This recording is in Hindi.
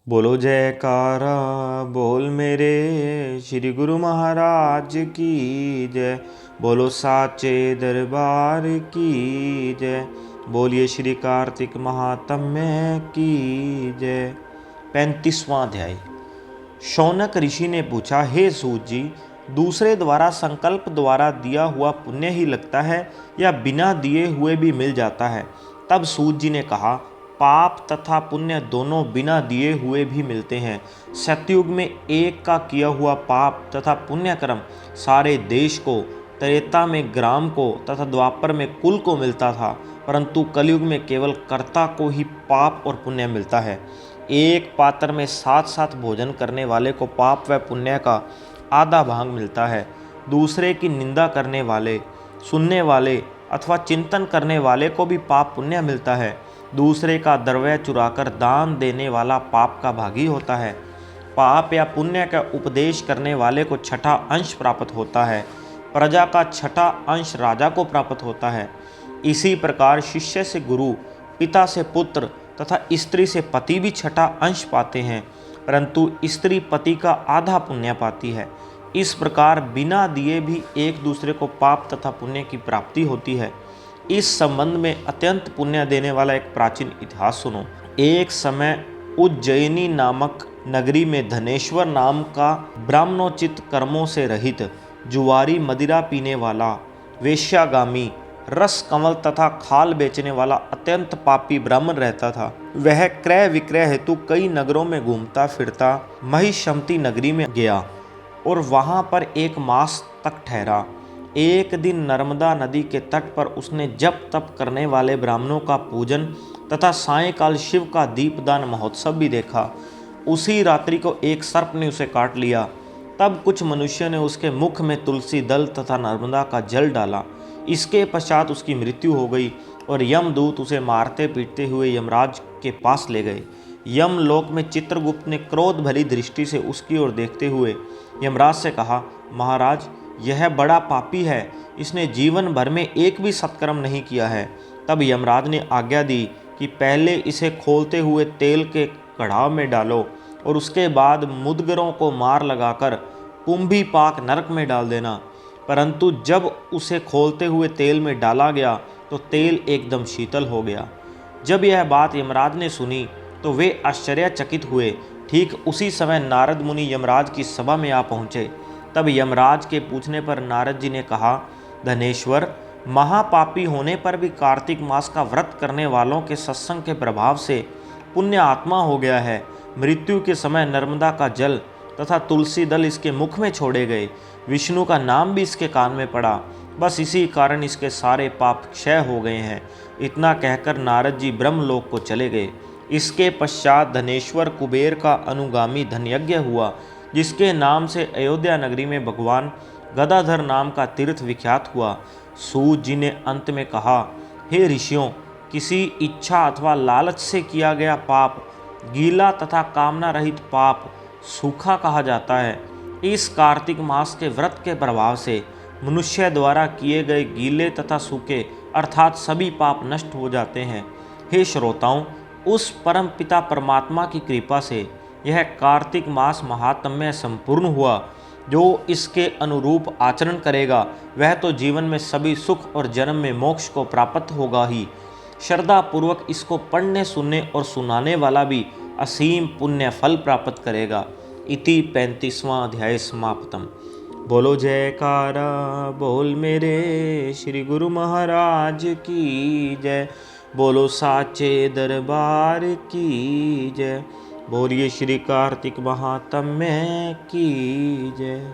बोलो जयकारा बोल मेरे श्री गुरु महाराज की जय। बोलो साचे दरबार की जय। बोलिए श्री कार्तिक महात्म्य की जय। 35वां अध्याय। शौनक ऋषि ने पूछा, हे सूत जी, दूसरे द्वारा संकल्प द्वारा दिया हुआ पुण्य ही लगता है या बिना दिए हुए भी मिल जाता है? तब सूत जी ने कहा, पाप तथा पुण्य दोनों बिना दिए हुए भी मिलते हैं। सतयुग में एक का किया हुआ पाप तथा पुण्य कर्म सारे देश को, त्रेता में ग्राम को तथा द्वापर में कुल को मिलता था, परंतु कलयुग में केवल कर्ता को ही पाप और पुण्य मिलता है। एक पात्र में साथ साथ भोजन करने वाले को पाप व पुण्य का आधा भाग मिलता है। दूसरे की निंदा करने वाले, सुनने वाले अथवा चिंतन करने वाले को भी पाप पुण्य मिलता है। दूसरे का द्रव्य चुराकर दान देने वाला पाप का भागी होता है। पाप या पुण्य का उपदेश करने वाले को छठा अंश प्राप्त होता है। प्रजा का छठा अंश राजा को प्राप्त होता है। इसी प्रकार शिष्य से गुरु, पिता से पुत्र तथा स्त्री से पति भी छठा अंश पाते हैं, परंतु स्त्री पति का आधा पुण्य पाती है। इस प्रकार बिना दिए भी एक दूसरे को पाप तथा पुण्य की प्राप्ति होती है। इस संबंध में अत्यंत पुण्य देने वाला एक प्राचीन इतिहास सुनो। एक समय उज्जयिनी नामक नगरी में धनेश्वर नाम का ब्राह्मणोचित कर्मों से रहित, जुआरी, मदिरा पीने वाला, वेश्यागामी, रस कमल तथा खाल बेचने वाला अत्यंत पापी ब्राह्मण रहता था। वह क्रय विक्रय हेतु कई नगरों में घूमता फिरता महिषमती नगरी में गया और वहां पर एक मास तक ठहरा। एक दिन नर्मदा नदी के तट पर उसने जप तप करने वाले ब्राह्मणों का पूजन तथा सायंकाल शिव का दीपदान महोत्सव भी देखा। उसी रात्रि को एक सर्प ने उसे काट लिया। तब कुछ मनुष्यों ने उसके मुख में तुलसी दल तथा नर्मदा का जल डाला। इसके पश्चात उसकी मृत्यु हो गई और यमदूत उसे मारते पीटते हुए यमराज के पास ले गए। यमलोक में चित्रगुप्त ने क्रोध भरी दृष्टि से उसकी ओर देखते हुए यमराज से कहा, महाराज, यह बड़ा पापी है, इसने जीवन भर में एक भी सत्कर्म नहीं किया है। तब यमराज ने आज्ञा दी कि पहले इसे खोलते हुए तेल के कढ़ाव में डालो और उसके बाद मुदगरों को मार लगाकर कुंभी पाक नरक में डाल देना। परंतु जब उसे खोलते हुए तेल में डाला गया तो तेल एकदम शीतल हो गया। जब यह बात यमराज ने सुनी तो वे आश्चर्यचकित हुए। ठीक उसी समय नारद मुनि यमराज की सभा में आ पहुँचे। तब यमराज के पूछने पर नारद जी ने कहा, धनेश्वर, महापापी होने पर भी कार्तिक मास का व्रत करने वालों के सत्संग के प्रभाव से पुण्य आत्मा हो गया है। मृत्यु के समय नर्मदा का जल तथा तुलसी दल इसके मुख में छोड़े गए। विष्णु का नाम भी इसके कान में पड़ा। बस इसी कारण इसके सारे पाप क्षय हो गए हैं। इतना कहकर नारद जी ब्रह्मलोक को चले गए। इसके पश्चात धनेश्वर कुबेर का अनुगामी धनयज्ञ हुआ, जिसके नाम से अयोध्या नगरी में भगवान गदाधर नाम का तीर्थ विख्यात हुआ। सूत जी ने अंत में कहा, हे ऋषियों, किसी इच्छा अथवा लालच से किया गया पाप गीला तथा कामना रहित पाप सूखा कहा जाता है। इस कार्तिक मास के व्रत के प्रभाव से मनुष्य द्वारा किए गए गीले तथा सूखे अर्थात सभी पाप नष्ट हो जाते हैं। हे श्रोताओं, उस परम पिता परमात्मा की कृपा से यह कार्तिक मास महात्म्य संपूर्ण हुआ। जो इसके अनुरूप आचरण करेगा वह तो जीवन में सभी सुख और जन्म में मोक्ष को प्राप्त होगा ही। श्रद्धा पूर्वक इसको पढ़ने, सुनने और सुनाने वाला भी असीम पुण्य फल प्राप्त करेगा। इति 35वां अध्याय समाप्तम। बोलो जयकारा बोल मेरे श्री गुरु महाराज की जय। बोलो साचे दरबार की जय। बोलिए श्री कार्तिक महात्म्य की जय।